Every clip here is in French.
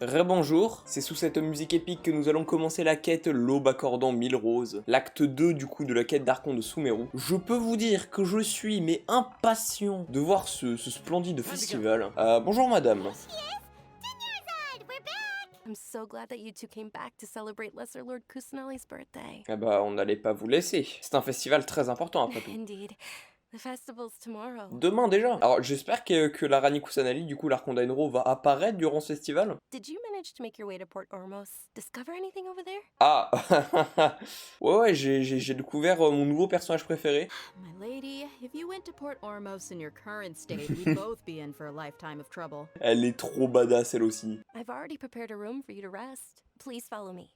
Rebonjour, c'est sous cette musique épique que nous allons commencer la quête L'aube accordant 1000 roses, l'acte 2 du coup de la quête d'Archon de Sumeru. Je peux vous dire que je suis mais impatient de voir ce splendide festival. Bonjour madame. I'm so glad that you two came back to celebrate Lesser Lord Kusanali's birthday. Ah bah on n'allait pas vous laisser, c'est un festival très important après tout. Indeed. The festival's tomorrow. Demain déjà. Alors j'espère que la Rani Kusanali, du coup l'Archon d'Aenro, va apparaître durant ce festival. Did you manage to make your way to Port Ormos? Discover anything over there? Ah ouais, j'ai découvert mon nouveau personnage préféré. My lady, if you went to Port Ormos in your current state, we'd both be in for a lifetime of trouble. Elle est trop badass elle aussi. I've already prepared a room for you to rest. Please follow me.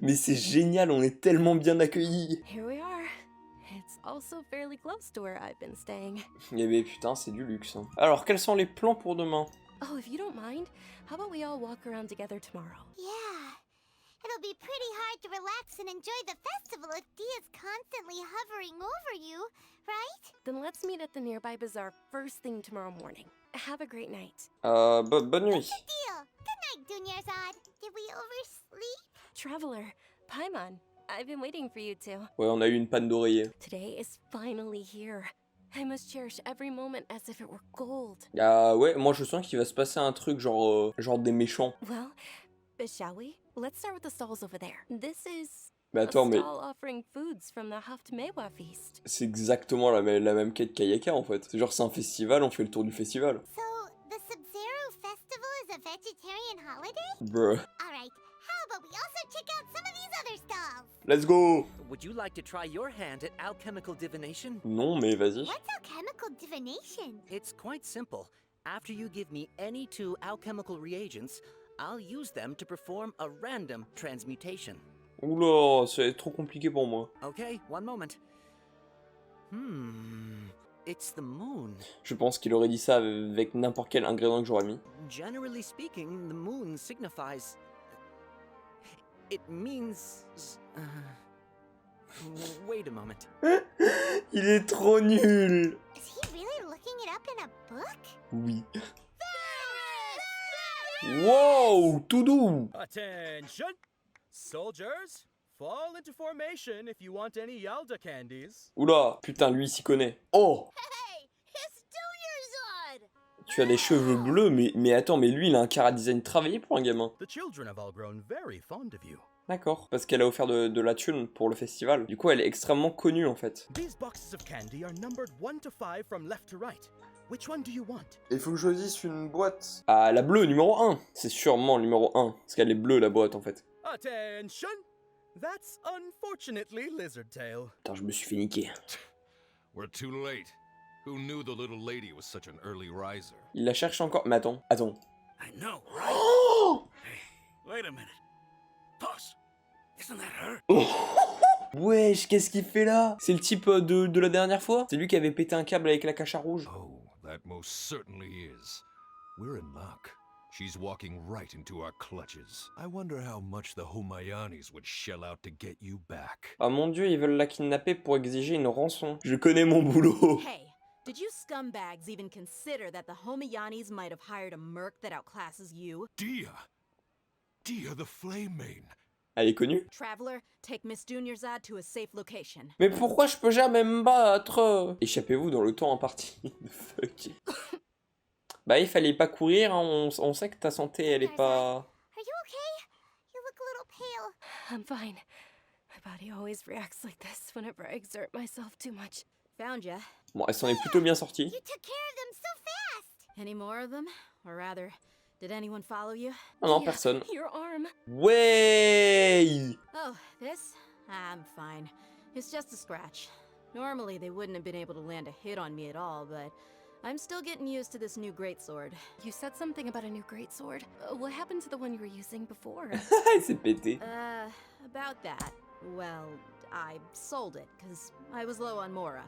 Mais c'est génial, on est tellement bien accueillis. Here we are. It's also fairly close to where I've been staying. Eh ben putain, c'est du luxe. Hein. Alors, quels sont les plans pour demain? Oh, if you don't mind, how about we all walk around together tomorrow? Yeah. It'll be pretty hard to relax and enjoy the festival if Dia's constantly hovering over you, right? Then let's meet at the nearby bazaar first thing tomorrow morning. Have a great night. Bonne nuit. Deal. Good night, Dunyarzad. Did we oversleep? Traveler, Paimon, I've been waiting for you two. Ouais, on a eu une panne d'oreiller. Today is finally here. I must cherish every moment as if it were gold. Ah ouais, moi je sens qu'il va se passer un truc genre des méchants. Well, shall we? Let's start with the stalls over there. This is Mais a attends, mais stall offering foods from the Haft Mewa feast. c'est exactement la même quête qu'Ayaka en fait. C'est genre c'est un festival, on fait le tour du festival. So, the Sub-Zero Festival is a vegetarian holiday? Bruh. Alright, how about we also check out some of these other stalls? Let's go. Would you like to try your hand at alchemical divination? Non, mais vas-y. What's alchemical divination? It's quite simple. After you give me any two alchemical reagents, I'll use them to perform a random transmutation. Oula, ça va être trop compliqué pour moi. Okay, one moment. It's the moon. Je pense qu'il aurait dit ça avec n'importe quel ingrédient que j'aurais mis. Generally speaking, the moon signifies... It means... Wait a moment. Il est trop nul. Is he really looking it up in a book? Oui. Wow, tout doux. Attention! Soldiers, fall into formation if you want any Yalda candies. Oula, putain, lui il s'y connaît. Oh, Hey, it's Dunyarzad! tu as des cheveux bleus, mais attends, mais lui il a un chara-design travaillé pour un gamin. The children have all grown very fond of you. D'accord, parce qu'elle a offert de la thune pour le festival. Du coup, elle est extrêmement connue en fait. These boxes of candy are numbered 1 to 5 from left to right. Which one do you want? Il faut que je choisisse une boîte. Ah, la bleue, numéro 1. C'est sûrement le numéro 1. Parce qu'elle est bleue, la boîte, en fait. Attention! That's unfortunately Lizard Tail. Putain, je me suis fait niquer. We're too late. Who knew the little lady was such an early riser? Il la cherche encore. Mais attends. I know, right? Oh Hey, wait a minute. Pause. Isn't that her? Wesh, qu'est-ce qu'il fait là? C'est le type de la dernière fois? C'est lui qui avait pété un câble avec la cacha rouge. Oh, that most certainly is. We're in luck. She's walking right into our clutches. I wonder how much the Humayanis would shell out to get you back. Ah mon dieu, ils veulent la kidnapper pour exiger une rançon. Je connais mon boulot. Hey, did you scumbags even consider that the Homiyanis might have hired a merc that outclasses you? Dia! Dia the Flame Mane! Elle est connue. Traveler, take Miss Dunyarzad to a safe location. Mais pourquoi je peux jamais me battre? Échappez-vous dans le temps en partie. Fuck. Bah il fallait pas courir, hein. On sait que ta santé elle est pas... Are you okay? You look a little pale. I'm fine. My body always reacts like this whenever I exert myself too much. Found ya. Bon, elle s'en est plutôt bien sortie. You took care of them so fast! Any more of them? Or rather, did anyone follow you? Non, Yeah, personne. Your arm. Ouais. Oh, this? I'm fine. It's just a scratch. Normally, they wouldn't have been able to land a hit on me at all, but I'm still getting used to this new greatsword. You said something about a new greatsword. What happened to the one you were using before? Elle s'est pétée. About that. Well, I sold it, because I was low on Mora.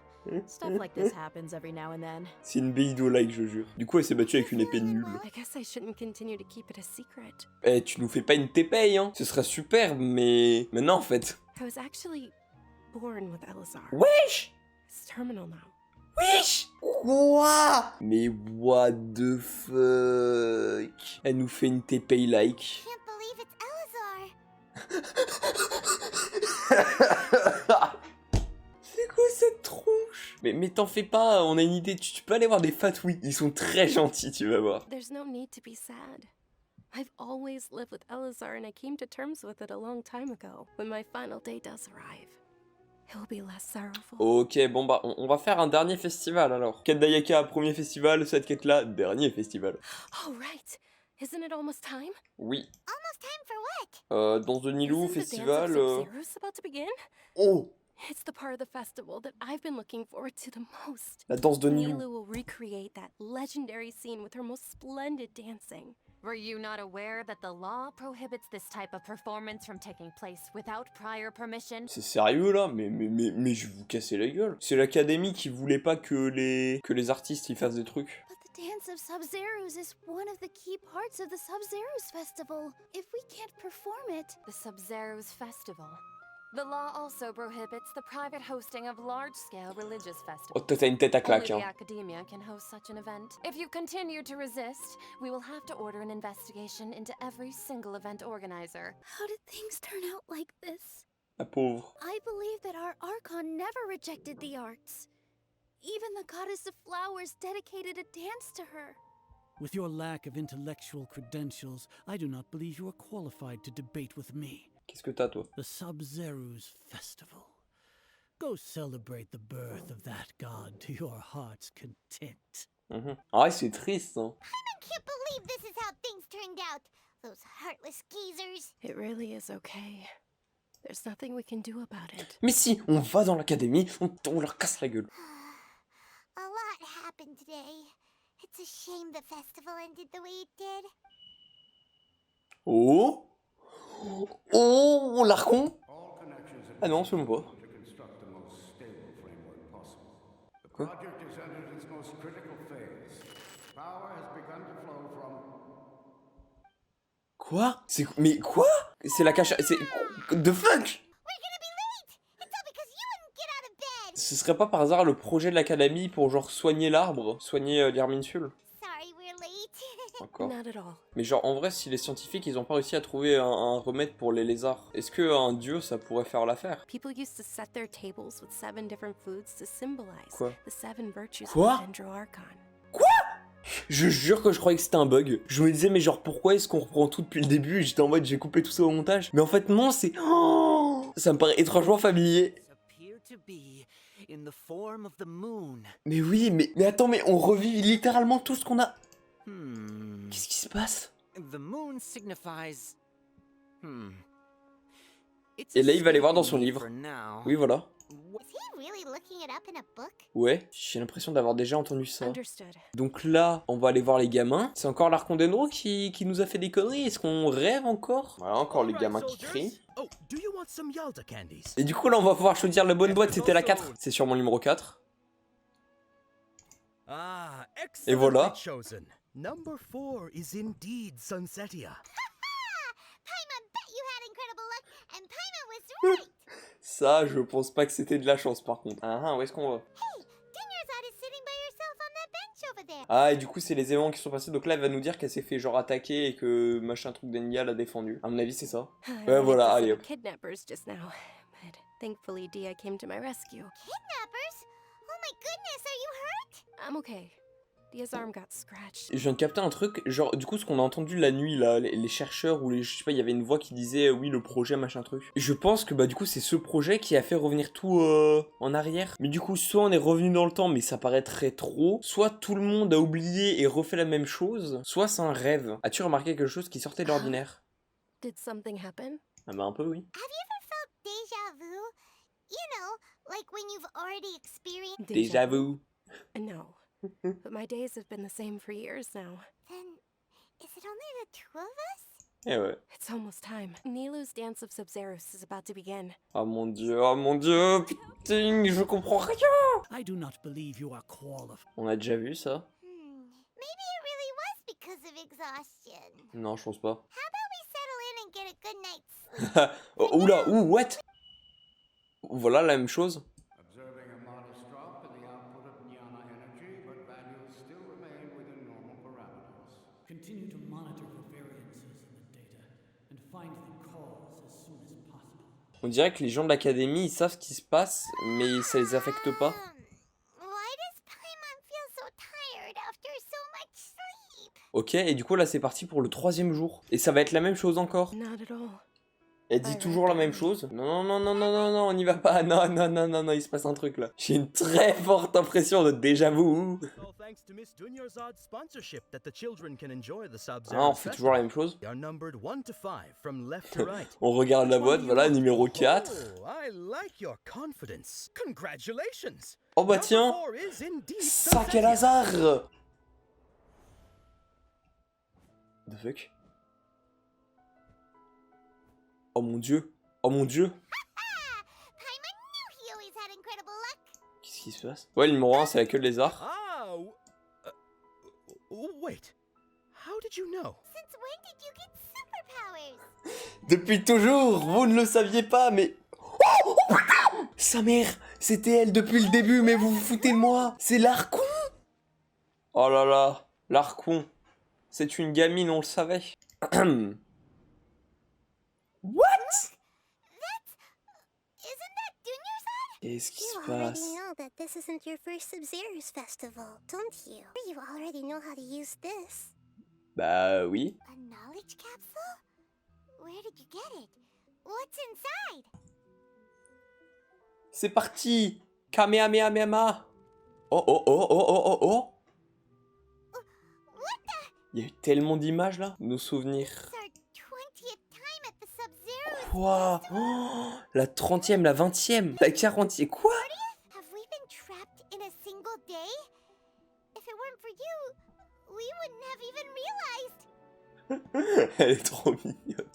Stuff like this happens every now and then. C'est une like, je jure. Du coup, elle s'est battue avec une épée nulle. I guess I shouldn't continue to keep it a secret. Eh, tu nous fais pas une tépaye, hein. Ce serait superbe, mais non, en fait. I was actually born with Elazar. Wesh. It's terminal now. Wesh! Quoi? Mais what the fuck? Elle nous fait une TP like. Can't believe it's C'est quoi cette tronche? Mais t'en fais pas, on a une idée, tu peux aller voir des fatouis, ils sont très gentils, tu vas voir. There's no need to be sad. I've always lived with Elazar and I came to terms with it a long time ago. When my final day does arrive, it will be less sorrowful. Ok, bon bah, on va faire un dernier festival alors. Quête d'Ayaka, premier festival, cette quête-là, dernier festival. Oh, right. Isn't it almost time? Oui. almost time for what? Dans The Nilou, Isn't the festival... dance of Sub-Zero's about to begin? Oh! It's the part of the festival that I've been looking forward to the most. La danse de Nilou. Nilou will recreate that legendary scene with her most splendid dancing. Were you not aware that the law prohibits this type of performance from taking place without prior permission? C'est sérieux là? Mais je vais vous casser la gueule. C'est l'académie qui voulait pas que les artistes ils fassent des trucs. But the dance of Sub-Zeros is one of the key parts of the Sub-Zeros festival. If we can't perform it... The Sub-Zero's festival. The law also prohibits the private hosting of large-scale religious Oh, festivals. toi t'as une tête à claque, Only hein. the academia can host such an event. If you continue to resist, we will have to order an investigation into every single event organizer. How did things turn out like this? La pauvre. I believe that our Archon never rejected the arts. Even the goddess of flowers dedicated a dance to her. With your lack of intellectual credentials, I do not believe you are qualified to debate with me. Qu'est-ce que t'as, toi? The Sub-Zero's festival. Go celebrate the birth of that god to your heart's content. Ah ouais, c'est triste, hein. I can't believe this is how things turned out. Those heartless geezers. It really is okay. There's nothing we can do about it. Mais si, on va dans l'académie, on leur casse la gueule. A lot happened today. It's a shame the festival ended the way it did. Oh! Oh, l'Archon! Ah non, absolument pas. Quoi? Quoi? Mais quoi? C'est la cache... C'est... The fuck? We're gonna be late! It's all because you wouldn't get out of bed! Ce serait pas par hasard le projet de l'académie pour genre soigner l'arbre? Soigner l'Irminsul? Sorry we're late. D'accord. Not at all. Mais genre en vrai, si les scientifiques ils ont pas réussi à trouver un remède pour les lézards, est-ce que un dieu ça pourrait faire l'affaire? People used to set their tables with 7 different foods to symbolize Quoi? the 7 virtues Quoi? of Dendro Archon. Je jure que je croyais que c'était un bug. Je me disais mais genre pourquoi est-ce qu'on reprend tout depuis le début? Et j'étais en mode j'ai coupé tout ça au montage. Mais en fait non, c'est... Oh, ça me paraît étrangement familier. Appear to be in the form of the moon. Mais oui, mais attends, mais on revit littéralement tout ce qu'on a... Hmm. Qu'est-ce qui se passe? The moon signifies. It's Et là, a il va aller voir dans stable son me livre. for now. Oui, voilà. Is he really looking it up in a book? Ouais, j'ai l'impression d'avoir déjà entendu ça. Understood. Donc là, on va aller voir les gamins. C'est encore l'Archon Dendro qui nous a fait des conneries. Est-ce qu'on rêve encore? Voilà, encore les Alright, gamins qui soldiers. crient. Oh, do you want some Yalda candies? Et du coup, là, on va pouvoir choisir la bonne boîte. C'était la 4. C'est sur mon numéro 4. Ah, Et voilà. excellently chosen. Number 4 is indeed Sunsetia. Paimon bet you had incredible luck, and Paimon was right! Ça, je pense pas que c'était de la chance, par contre. Ah, où est-ce qu'on va? Hey, Dinyarzad is sitting by herself on that bench over there. Ah, et du coup, c'est les événements qui sont passés. Donc là, elle va nous dire qu'elle s'est fait genre attaquer et que machin truc d'Enya l'a défendu. À mon avis, c'est ça. I Ouais, ran voilà, into allez some hop. kidnappers just now, but thankfully Dia came to my rescue. Kidnappers? Oh my goodness, are you hurt? I'm okay. Dia's arm got scratched. Je viens de capter un truc, genre, du coup, ce qu'on a entendu la nuit, là, les chercheurs, ou les, je sais pas, il y avait une voix qui disait, oui, le projet, machin truc. Je pense que, bah, du coup, c'est ce projet qui a fait revenir tout, en arrière. Mais du coup, soit on est revenu dans le temps, mais ça paraîtrait trop, soit tout le monde a oublié et refait la même chose, soit c'est un rêve. As-tu remarqué quelque chose qui sortait de l'ordinaire? Did something happen? Ah bah, un peu, oui. Have you ever felt deja vu? You know, like when you've already experienced... Déjà vu. No. But my days have been the same for years now. Then, is it only the two of us? Eh ouais. It's almost time. Nilu's Dance of Sub-Zeros is about to begin. Oh mon dieu, putain, je comprends rien. I do not believe you are qualified. On a déjà vu ça? Maybe it really was because of exhaustion. Non, je pense pas. How about we settle in and get a good night's sleep? Oh, oula, what? Voilà la même chose. find the cause as soon as possible. On dirait que les gens de l'académie, ils savent ce qui se passe, mais ça les affecte pas. Why does Paimon feel so tired after so much sleep? Ok, et du coup là c'est parti pour le 3e jour. Et ça va être la même chose encore. Not at all. Elle dit toujours la même chose. Non, non, non, non, non, non, on n'y va pas. Non, non, non, non, non, il se passe un truc là. J'ai une très forte impression de déjà vu. It's all thanks to Miss Dunyarzad's sponsorship that the children can enjoy the Ah, Sub-Zero on fait toujours la même chose. They are numbered 1 to 5 from left to right. On regarde la boîte, voilà, numéro 4. Oh, I like your confidence. Congratulations. Oh bah Number tiens, 4 is indeed ça quel Sylvia. hasard. The fuck. Oh mon dieu. Oh mon dieu. Paimon knew he always had incredible luck. Qu'est-ce qui se passe? Ouais, le numéro 1 c'est la queue de lézard. Ah, wait. How did you know? Since when did you get superpowers? Depuis toujours, vous ne le saviez pas, mais... Oh, oh putain, sa mère, c'était elle depuis le début, mais vous vous foutez de moi. C'est l'Archon. Oh là là, l'Archon. C'est une gamine, on le savait. What? Isn't that Dunyarzad? Qu'est-ce qui se You already passe? know that this isn't your first Sub-Zero's festival, don't you? You already know how to use this. Bah oui. A knowledge capsule? Where did you get it? What's inside? C'est parti. Kamehameha. Oh oh oh oh oh oh oh. What the? Il y a eu tellement d'images là. Nos souvenirs. It's our 20th time at the Sub-Zero's Quoi? festival. Oh, la 30e, la 20e, la 40e. Quoi? Have we been trapped in a single day? If it weren't for you, we wouldn't have even realized. Elle est trop mignonne.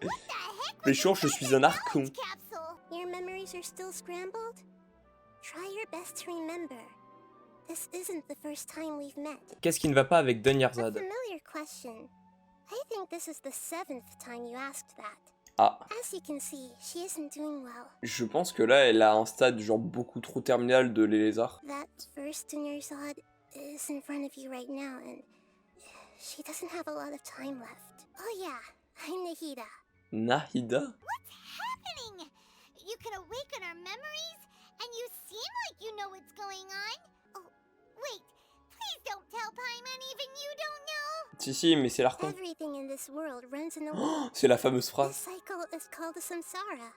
What the heck Mais was sure, je inside suis the un Archon. knowledge capsule? Your memories are still scrambled? Try your best to remember. This isn't the first time we've met. Qu'est-ce qui ne va pas avec A Dunyarzad? familiar question. I think this is the 7th time you asked that. Ah, As you can see, she isn't doing well. je pense que là, elle a un stade genre beaucoup trop terminal de les lézards. That first Dunyarzad is in front of you right now, and she doesn't have a lot of time left. Oh yeah, I'm Nahida. Nahida? What's happening? You can awaken our memories, and you seem like you know what's going on. Oh, wait, please don't tell Paimon even you don't know. Si, si, mais c'est l'Archon. Everything in this world runs in a Oh, c'est la fameuse This phrase. cycle is called the samsara.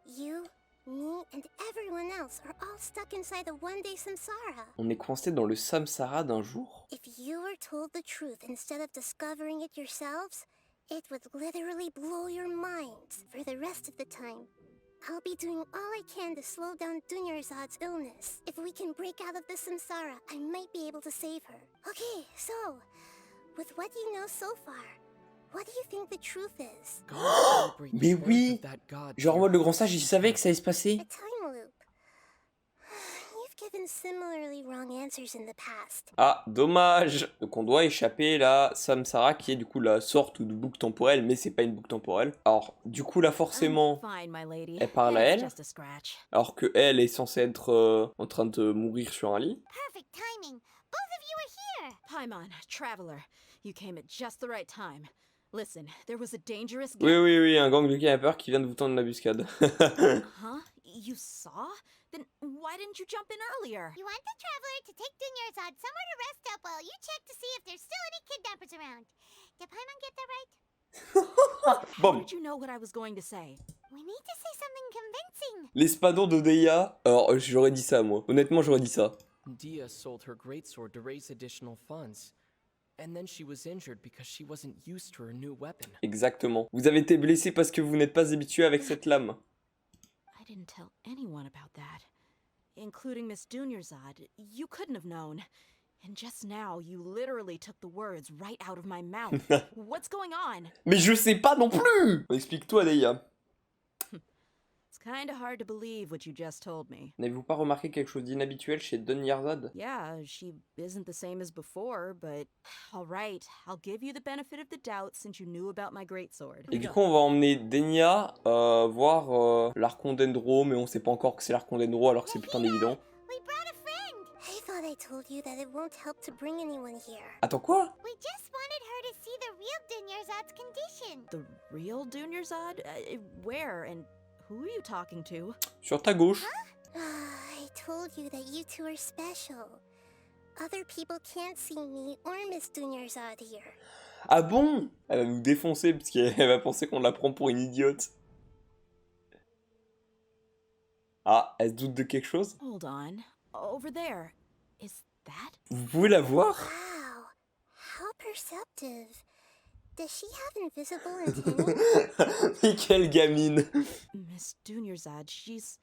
You, me, and everyone else are all stuck inside the one-day samsara. On est coincé dans le samsara d'un jour. If you were told the truth instead of discovering it yourselves, it would literally blow your minds for the rest of the time. I'll be doing all I can to slow down Dunyarzad's illness. If we can break out of the samsara, I might be able to save her. Okay, so, with what you know so far, what do you think the truth is? Mais oui! Genre en mode le grand sage, il savait que ça allait se passer. A time loop. You've given similarly wrong answers in the past. Ah, dommage! Donc on doit échapper la samsara qui est du coup la sorte de boucle temporelle, mais c'est pas une boucle temporelle. Alors, du coup là forcément, Fine, my lady. elle parle à It's elle, just a scratch. alors que elle est censée être en train de mourir sur un lit. Perfect timing. Both of you are here. Paimon, traveler, you came at just the right time. Listen, there was a dangerous Oui, oui, oui, un gang de kidnappers qui vient de vous tendre l'embuscade. Huh? You saw? Then why didn't you jump in earlier? You want the traveler to take Dunyarzad somewhere to rest up while you check to see if there's still any kidnappers around. Did Paimon get that right? How Bon, did you know what I was going to say? We need to say something convincing. l'espadon de Deia. Alors, j'aurais dit ça, moi. Honnêtement, j'aurais dit ça. Dia sold her greatsword to raise additional funds. And then she was injured because she wasn't used to her new weapon. Exactement. Vous avez été blessé parce que vous n'êtes pas habitué avec cette lame. I didn't tell anyone about that. Including Miss Dunyarzad. You couldn't have known. And just now, you literally took the words right out of my mouth. What's going on? Mais je sais pas non plus! Explique-toi, Deia. It's kinda hard to believe what you just told me. N'avez-vous pas remarqué quelque chose d'inhabituel chez Dunyarzad? Yeah, she isn't the same as before, but alright, I'll give you the benefit of the doubt since you knew about my greatsword. Et du coup, on va emmener Denia voir l'Archon Dendro, mais on sait pas encore que c'est l'Archon Dendro alors que c'est putain d'évident. We brought a friend. I thought I told you that it won't help to bring anyone here. Attends, quoi? We just wanted her to see the real Dunyarzad's condition. The real Dunyarzad? Where and who are you talking to? Sur ta gauche. I told you that you two are special. Other people can't see me or Miss Dunyarzad here. Ah bon? Elle va nous défoncer parce qu'elle va penser qu'on la prend pour une idiote. Ah, elle se doute de quelque chose? Hold on. Over there. Is that? Vous pouvez la voir? Wow, how perceptive. Does she have invisible antennae? Mais quelle gamine! Miss Dunyarzad, she's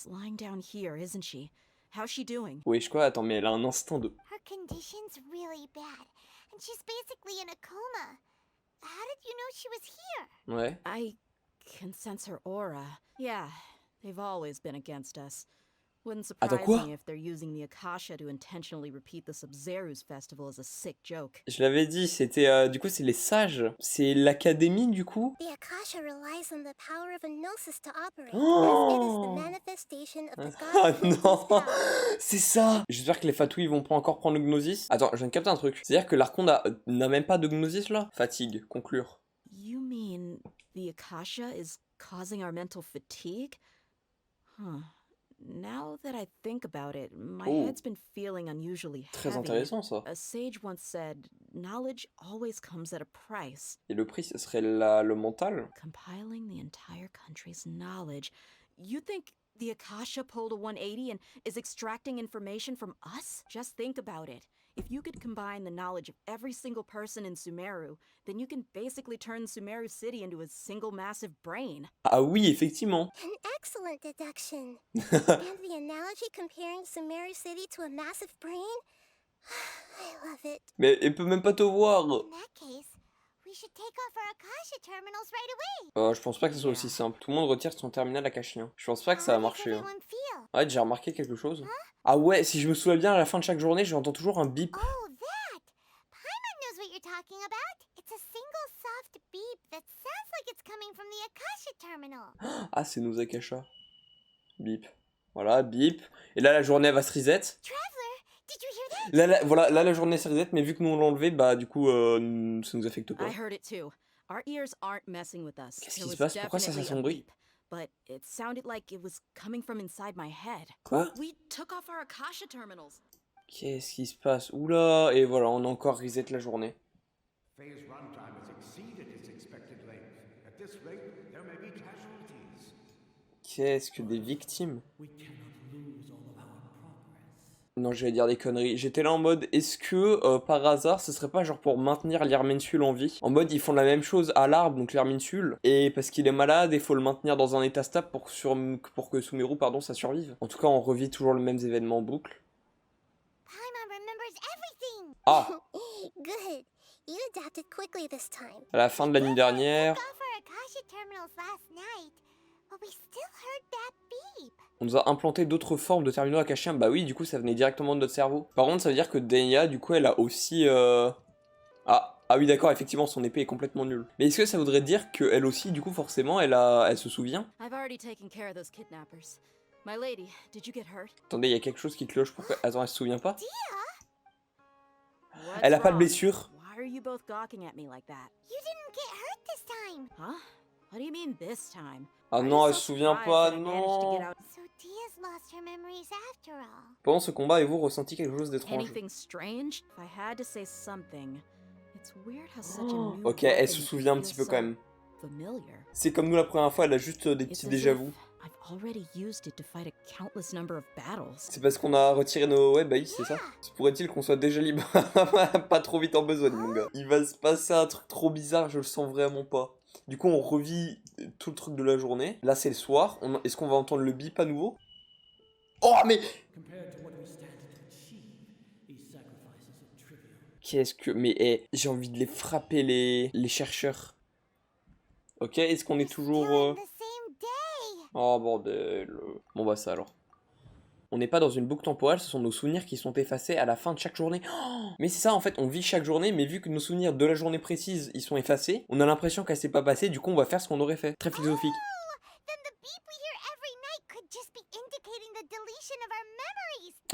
lying down here, isn't she? How's she doing? Oui, je crois, attends, mais elle a un instant de... Her condition's really bad, and she's basically in a coma. How did you know she was here? Ouais. I can sense her aura. Yeah, they've always been against us. Wouldn't surprise quoi? me if they're using the Akasha to intentionally repeat the Sub-Zeru's festival as a sick joke. Je l'avais dit, c'était... du coup, c'est les sages. C'est l'académie, du coup? The Akasha relies on the power of a gnosis to operate, Oh! as it is the manifestation of the Ah god Gnosis non! power. C'est ça! J'espère que les fatouilles vont pas encore prendre le gnosis. Attends, je viens de capter un truc. C'est-à-dire que l'Archonte n'a même pas de gnosis, là? Fatigue, conclure. You mean the Akasha is causing our mental fatigue? Huh. Now that I think about it, my Oh. head's been feeling unusually Très heavy. intéressant, ça. A sage once said, knowledge always comes at a price. Et le prix, ce serait le mental? Compiling the entire country's knowledge. You think the Akasha pulled a 180 and is extracting information from us? Just think about it. If you could combine the knowledge of every single person in Sumeru, then you can basically turn Sumeru City into a single massive brain. Ah oui, effectivement. An excellent deduction. And the analogy comparing Sumeru City to a massive brain? I love it. Mais elle peut même pas te voir. In that case, we should take off our Akasha terminals right away. Je pense pas que ce soit aussi simple. Tout le monde retire son terminal akashien. Je pense pas que ça va How does marcher. Hein. everyone feel? Ouais, j'ai remarqué quelque chose. Ah ouais, si je me souviens bien, à la fin de chaque journée, j'entends toujours un bip. Oh, that! Paimon knows what you're talking about. It's a single soft beep that sounds like it's coming from the Akasha terminal. Ah, c'est nos akashas. Bip. Voilà, bip. Et là, la journée, elle va se reset. Traveler, did you hear that? Voilà, là, la journée se reset, mais vu que nous on l'a enlevé, bah du coup, ça nous affecte pas. I heard it too. Our ears aren't messing with us. Qu'est-ce There qui se was passe? Pourquoi ça definitely a s'assombrit? beep, but it sounded like it was coming from inside my head. Quoi? We took off our Akasha terminals. Qu'est-ce qui se passe? Oula, et voilà, on a encore reset la journée. Phase runtime has exceeded its expected length. At this rate, there may be casualties. Qu'est-ce que des victimes? We cannot lose all of our progress. Non, j'allais dire des conneries. J'étais là en mode, est-ce que par hasard, ce serait pas genre pour maintenir l'Irmensul en vie? En mode, ils font la même chose à l'arbre, donc l'Irmensul, et parce qu'il est malade, il faut le maintenir dans un état stable pour que Sumeru, pardon, ça survive. En tout cas, on revit toujours les mêmes événements en boucle. Paimon remembers everything. Ah! Good. You adapted quickly this time. À la fin de la nuit dernière, Took off our Akasha terminals last night, but we still heard that beep. on nous a implanté d'autres formes de terminaux akashiens. Bah oui, du coup, ça venait directement de notre cerveau. Par contre, ça veut dire que Denya, du coup, elle a aussi... Ah oui, d'accord, effectivement, son épée est complètement nulle. Mais est-ce que ça voudrait dire qu'elle aussi, du coup, forcément, elle se souvient? I've already taken care of those kidnappers. My lady, did you get hurt? Attendez, il y a quelque chose qui cloche. Pourquoi? Attends, elle se souvient pas? What's Elle a pas de wrong? blessure. Why are you both gawking at me like that? You didn't get hurt this time. Huh? What do you mean this time? Ah Why are non, you elle so se souvient surprised pas, that I managed to get non. out? So Dia's lost her memories after all. Pendant ce combat, avez-vous ressenti quelque chose d'étrange? Anything strange? If I had to say something, it's weird how such a new Ok, elle se weapon souvient un feels petit peu so quand même. familiar. C'est comme nous la première fois, elle a juste des It's petits as déjà-vu. if I've already used it to fight a countless number of battles. C'est parce qu'on a retiré nos... Ouais, bah oui, c'est ça. Se pourrait-il qu'on soit déjà libre? Pas trop vite en besogne, mon gars. Il va se passer un truc trop bizarre, je le sens vraiment pas. Du coup, on revit tout le truc de la journée. Là, c'est le soir. Est-ce qu'on va entendre le bip à nouveau? Oh, mais... Compared to what we stand to achieve, these sacrifices are trivial. Qu'est-ce que... Mais j'ai envie de les frapper, les chercheurs. Ok, est-ce qu'on est toujours... Still in the same day. Oh, bordel. Bon, bah ça alors. On n'est pas dans une boucle temporelle, ce sont nos souvenirs qui sont effacés à la fin de chaque journée. Oh, mais c'est ça, en fait, on vit chaque journée, mais vu que nos souvenirs de la journée précise, ils sont effacés, on a l'impression qu'elle s'est pas passée, du coup on va faire ce qu'on aurait fait. Très philosophique. Then the beep we hear every night could just be indicating the deletion of our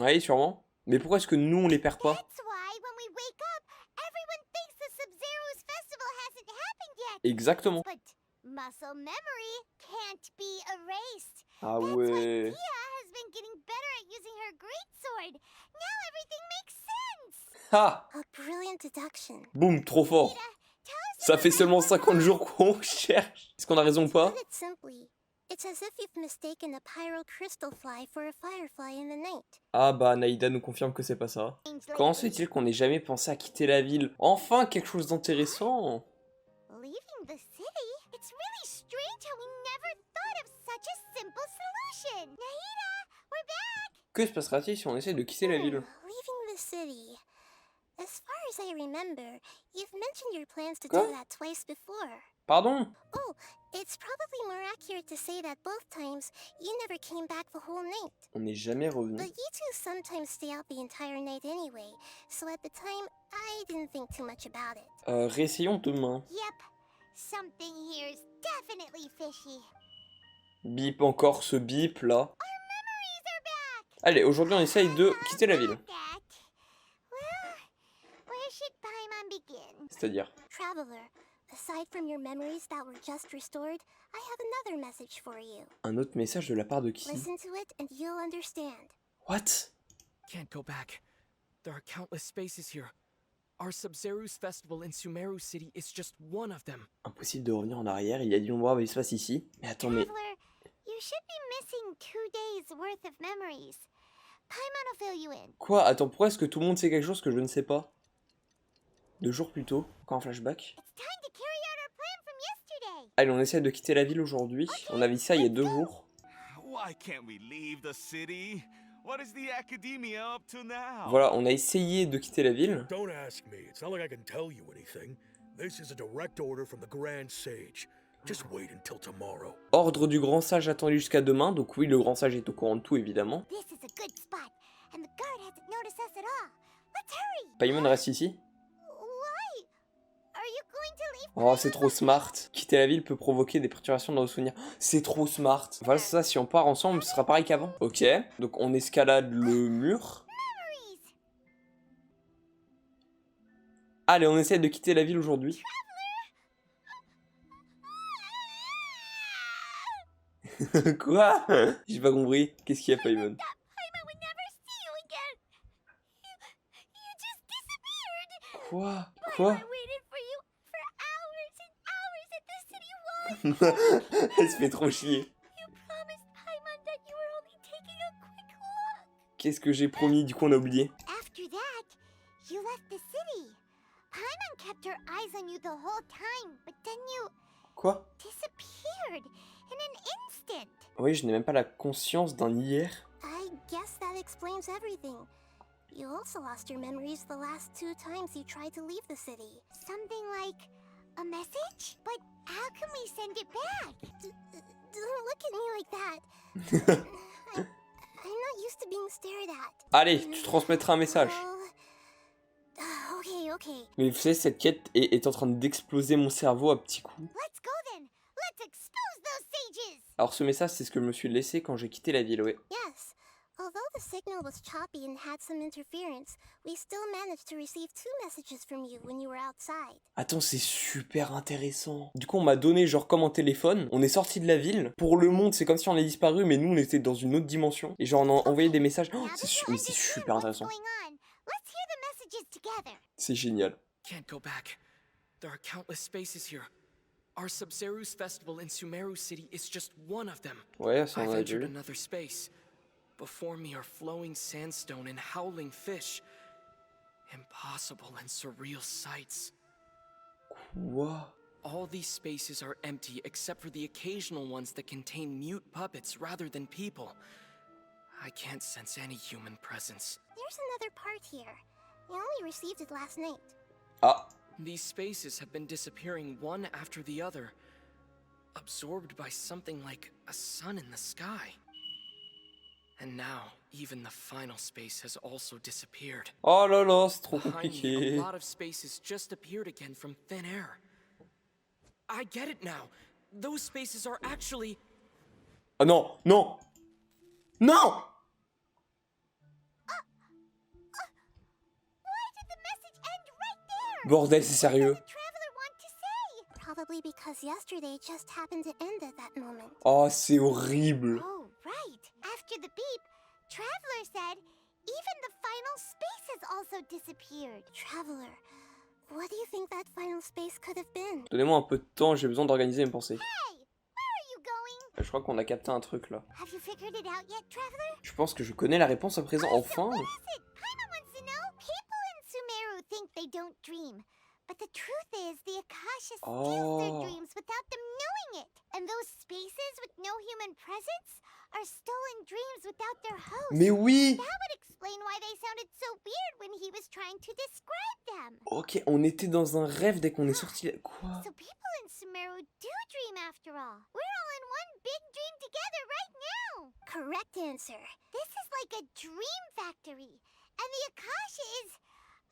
memories. Oui, sûrement. Mais pourquoi est-ce que nous on les perd pas? That's why when we wake up, everyone thinks the Sub-Zero's festival hasn't happened yet. Exactement. But muscle memory can't be erased. Ah That's why ouais. Tia has been getting better at using her greatsword. Now everything makes sense. Ah! A brilliant deduction. Boum, trop fort. Ça fait seulement 50 jours qu'on cherche. Est-ce qu'on a raison ou pas? Put it simply, it's as if you've mistaken a pyro crystal fly for a firefly in the night. Ah bah Naïda nous confirme que c'est pas ça. Comment se fait-il qu'on n'ait jamais pensé à quitter la ville? Enfin quelque chose d'intéressant. Leaving the city? It's really strange how we never thought of such a simple solution. Nahida, we're back. Que se passera-t-il si on essaie de quitter la ville? Leaving the city. As far as I remember, you've mentioned your plans to Quoi? do that twice before. Pardon? Oh, it's probably more accurate to say that both times you never came back the whole night. On n'est jamais revenu. But you two sometimes stay out the entire night anyway, so at the time, I didn't think too much about it. Réessayons demain. Yep, something here's definitely fishy. Bip encore ce bip là. Our memories are back! Allez, aujourd'hui on essaye de quitter la ville. Well, where should Paimon begin? C'est-à-dire? Traveler, aside from your memories that were just restored, I have another message for you. Un autre message de la part de qui? Listen to it and you'll understand. What? Can't go back. There are countless spaces here. Our Sub-Zero's festival in Sumeru City is just one of them. Impossible de revenir en arrière, il y a d'innombrables espaces ici. Mais attends, mais... Traveler, you should be missing 2 days worth of memories. Paimon will fill you in. Quoi? Attends, pourquoi est-ce que tout le monde sait quelque chose que je ne sais pas? 2 jours plus tôt, encore un flashback. It's time to carry out our plan from yesterday. Allez, on essaie de quitter la ville aujourd'hui. On a vu ça il y a 2 jours. Why can't we leave the city? What is the academia up to now? Voilà, on a essayé de quitter la ville. Don't ask me. It's not like I can tell you anything. This is a direct order from the Grand Sage. Just wait until tomorrow. Ordre du grand sage attendu jusqu'à demain. Donc oui, le grand sage est au courant de tout, évidemment. This is a good spot, and the guard hasn't noticed us at all. Let's hurry. Paimon reste ici. Why? Are you going to leave? Oh, c'est trop smart. Quitter la ville peut provoquer des perturbations dans nos souvenirs. C'est trop smart. Voilà, c'est ça, si on part ensemble, ce sera pareil qu'avant. Ok, donc on escalade le mur. Allez, on essaie de quitter la ville aujourd'hui. Quoi? J'ai pas compris. Qu'est-ce qu'il y a, Paimon? Quoi? Quoi? Elle se fait trop chier. Qu'est-ce que j'ai promis? Du coup, on a oublié. After that, you left the city. Paimon kept her eyes on you the whole time, but then you Quoi? disappeared in an instant. Oui, je n'ai même pas la conscience d'un hier. I guess that explains everything. You also lost your memories the last 2 times you tried to leave the city. Something like a message? But how can we send it back? Don't look at me like that. I'm not used to being stared at. Allez, tu transmettras un message. Okay. Mais vous savez, cette quête est en train d'exploser mon cerveau à petits coups. Let's go then. Let's expose those sages. Alors ce message, c'est ce que je me suis laissé quand j'ai quitté la ville, ouais. Yes. Although the signal was choppy and had some interference, we still managed to receive 2 messages from you when you were outside. Attends, c'est super intéressant. Du coup, on m'a donné genre comme un téléphone. On est sorti de la ville. Pour le monde, c'est comme si on est disparu, mais nous, on était dans une autre dimension. Et genre, on a envoyé des messages. Oh, mais c'est super intéressant. C'est génial. Can't go back. There are countless spaces here. Our Sub-Zero's festival in Sumeru City is just one of them. Ouais, ça on I've a entered vu. another space. Before me are flowing sandstone and howling fish. Impossible and surreal sights. Quoi? All these spaces are empty except for the occasional ones that contain mute puppets rather than people. I can't sense any human presence. There's another part here. You only received it last night. Ah. These spaces have been disappearing one after the other, absorbed by something like a sun in the sky. And now, even the final space has also disappeared. Oh là là, c'est trop Behind me, compliqué. a lot of spaces just appeared again from thin air. I get it now. Those spaces are actually... Oh non, non. Non! Bordel, c'est sérieux. Traveler want to say? Probably because yesterday just happened to end at that moment. Oh, c'est horrible. Oh, right. After the beep, Traveler said, even the final space has also disappeared. Traveler, what do you think that final space could have been? Donnez-moi un peu de temps, j'ai besoin d'organiser mes pensées. Hey, where are you going? Je crois qu'on a capté un truc là. Have you figured it out yet, Traveler? Je pense que je connais la réponse à présent, enfin. What is it? Paimon wants to know. People in Sumeru think they don't dream. But the truth is, the Akasha steals their dreams without them knowing it. And those spaces with no human presence are stolen dreams without their host. Mais oui! That would explain why they sounded so weird when he was trying to describe them. Ok, on était dans un rêve dès qu'on est sorti. Quoi? So people in Sumeru do dream after all. We're all in one big dream together right now. Correct answer. This is like a dream factory. And the Akasha is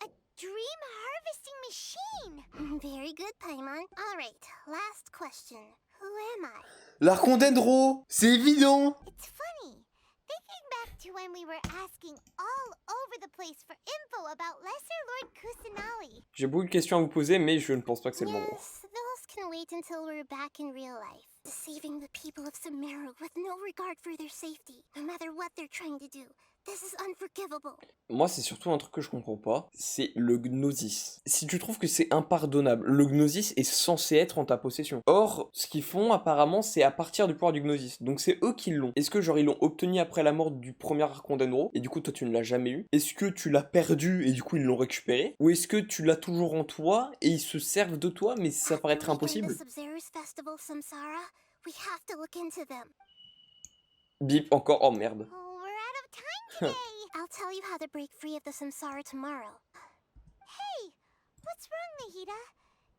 a dream harvesting machine. Very good, Paimon. All right, last question. Who am I? L'Arcondendro! C'est évident! It's funny. Thinking back to when we were asking all over the place for info about Lesser Lord Kusanali. J'ai beaucoup de questions à vous poser, mais je ne pense pas que c'est le moment. Yes, those can wait until we're back in real life. Deceiving the people of Sumeru with no regard for their safety, no matter what they're trying to do. This is unforgivable. Moi, c'est surtout un truc que je comprends pas, c'est le Gnosis. Si tu trouves que c'est impardonnable, le Gnosis est censé être en ta possession. Or, ce qu'ils font, apparemment, c'est à partir du pouvoir du Gnosis. Donc c'est eux qui l'ont. Est-ce que genre ils l'ont obtenu après la mort du premier Arcondendro, et du coup toi tu ne l'as jamais eu? Est-ce que tu l'as perdu, et du coup ils l'ont récupéré? Ou est-ce que tu l'as toujours en toi, et ils se servent de toi, mais ça paraîtrait impossible? Bip, encore, oh merde. I'll tell you how to break free of the samsara tomorrow. Hey, what's wrong, Nahida?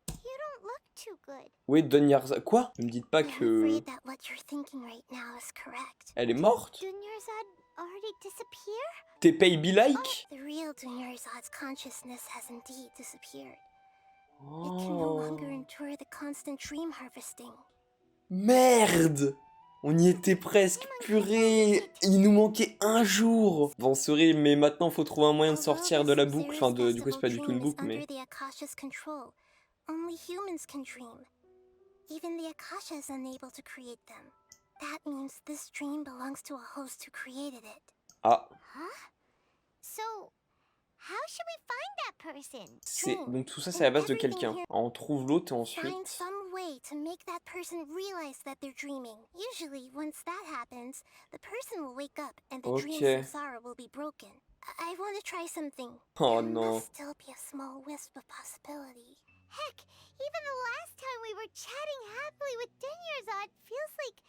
You don't look too good. Oui, Dunyarza... Quoi? Ne me dites pas I'm que... afraid that what you're thinking right now is correct. Elle est morte? Dunyarzad already disappear? T'es baby-like? Oh, the real Dunyarzad's consciousness has indeed disappeared. It can no longer endure the constant dream harvesting. Merde! On y était presque, purée! Il nous manquait un jour! Bon, sorry, mais maintenant faut trouver un moyen de sortir de la boucle. Enfin, du coup, c'est pas du tout une boucle, mais... Only humans can dream. Even the Akasha is unable to create them. That means this dream belongs to a host who created it. Ah. Huh? So, how should we find that person? Donc tout ça, c'est à la base de quelqu'un. On trouve l'autre et ensuite... Find some way to make that person realize that they're dreaming. Usually, once that happens, the person will wake up and the dream samsara will be broken. I want to try something. Oh there non. must still be a small wisp of possibility. Heck, even the last time we were chatting happily with Dunyarzad feels like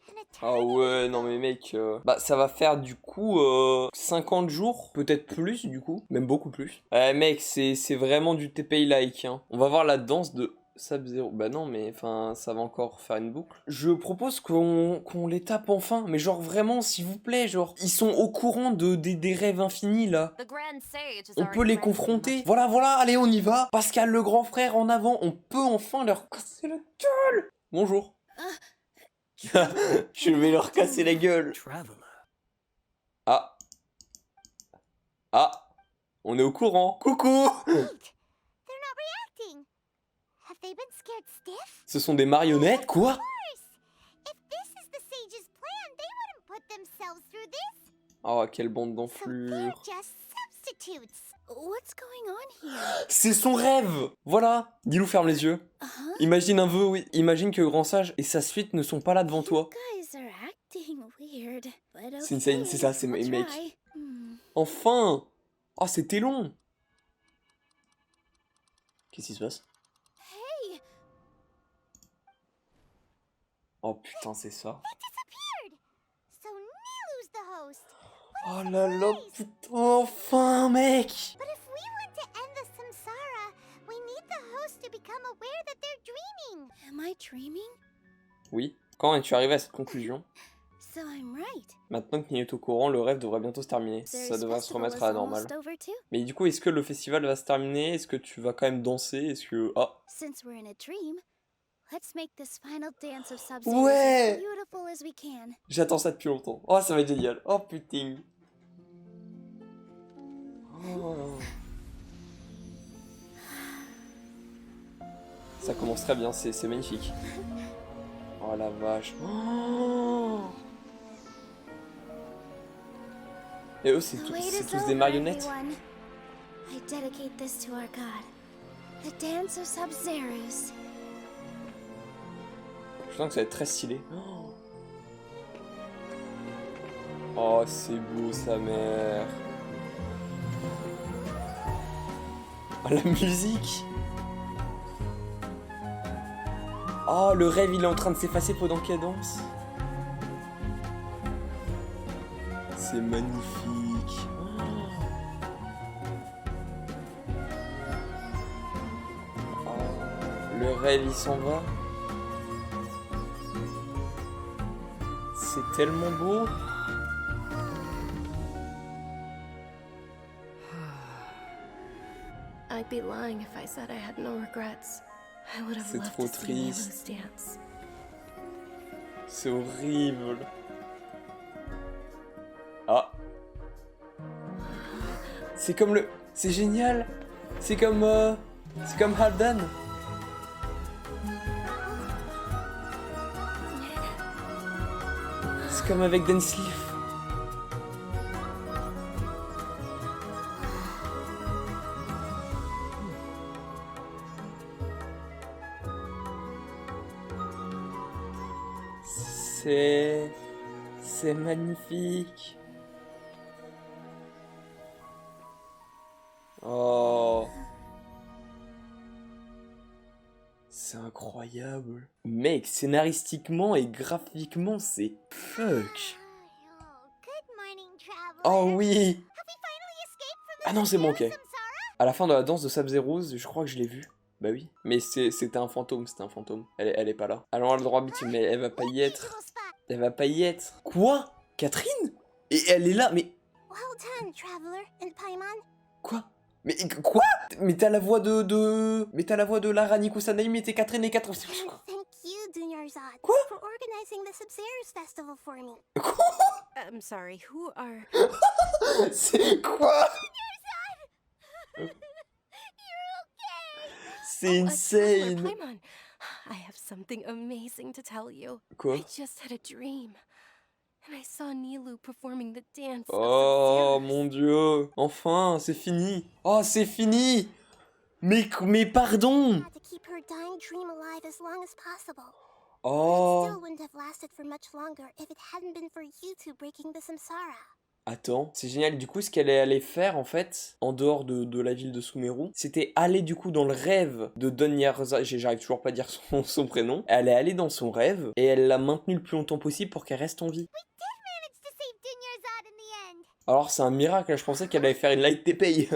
an eternity. Ah ouais, non mais mec... Bah ça va faire du coup 50 jours, peut-être plus du coup, même beaucoup plus. Mec, c'est vraiment du TPI-like. Hein. On va voir la danse de... Sub-Zero. Bah non, mais enfin, ça va encore faire une boucle. Je propose qu'on les tape enfin. Mais genre vraiment, s'il vous plaît, genre, ils sont au courant des rêves infinis là. On peut les confronter. Voilà, voilà, allez, on y va. Pascal, le grand frère, en avant. On peut enfin leur casser la gueule. Bonjour. Je vais leur casser la gueule. Ah. Ah. On est au courant. Coucou. Ce sont des marionnettes, quoi? Oh, quelle bande d'enflure. C'est son rêve. Voilà. Dis-Lou, ferme les yeux. Imagine un vœu, oui. Imagine que Grand Sage et sa suite ne sont pas là devant toi. C'est insane, c'est ça, c'est mes mecs. Enfin. Oh, c'était long. Qu'est-ce qui se passe? Oh putain, c'est ça. Oh là là, putain, enfin, mec. Oui, quand es-tu arrivé à cette conclusion? Maintenant que Nini est au courant, le rêve devrait bientôt se terminer. Ça devrait se remettre à la normale. Mais du coup, est-ce que le festival va se terminer? Est-ce que tu vas quand même danser? Est-ce que... Ah. Let's make this final dance of Sub-Zero Ouais! as beautiful as we can. J'attends ça depuis longtemps. Oh, ça va être génial. Oh putain. Oh. Ça commence très bien, c'est magnifique. Oh la vache. Oh, et eux, c'est tous des marionnettes. I dedicate this to our god, the dance of Sub-Zerus. Je sens que ça va être très stylé. Oh, c'est beau, sa mère. Oh, la musique. Oh, le rêve, il est en train de s'effacer pendant qu'elle danse. C'est magnifique. Oh, le rêve, il s'en va. C'est tellement beau. I'd be lying if I said I had no regrets. I would have C'est loved trop to see Nilou's triste. dance. C'est horrible. Ah. C'est comme le... C'est génial. C'est comme Haldan. C'est comme avec Densleaf. C'est magnifique. Oh. C'est incroyable. Mec, scénaristiquement et graphiquement, c'est fuck. Oh oui. Ah non, c'est bon, ok. À la fin de la danse de Sub-Zero, je crois que je l'ai vu. Bah oui. Mais c'était un fantôme, c'était un fantôme. Elle est pas là. Alors elle a le droit bitume, mais elle va pas y être. Elle va pas y être. Quoi? Catherine? Et elle est là, mais... Well done, Traveler and Paimon. Quoi? Mais quoi? Mais t'as la voix de... Mais t'as la voix de Lara Nikusanae, mais t'es Catherine et Catherine... Thank you, Dunyarzad, Quoi? for organizing the Sub-Zerus festival for me. Quoi? I'm sorry, who are... C'est quoi? C'est insane. Paimon, I have something amazing to tell you. Quoi? I just had a dream. And I saw Nilou performing the dance. Oh mon dieu. Enfin, c'est fini. Oh, c'est fini. Mais pardon. To keep her dying dream alive as long as possible. Oh. It still wouldn't have lasted for much longer if it hadn't been for you two breaking the samsara. Attends, c'est génial. Du coup, ce qu'elle est allée faire, en fait, en dehors de la ville de Sumeru, c'était aller, du coup, dans le rêve de Dunyarzad. J'arrive toujours pas à dire son prénom. Elle est allée dans son rêve, et elle l'a maintenu le plus longtemps possible pour qu'elle reste en vie. Alors, c'est un miracle. Je pensais qu'elle allait faire une light TP.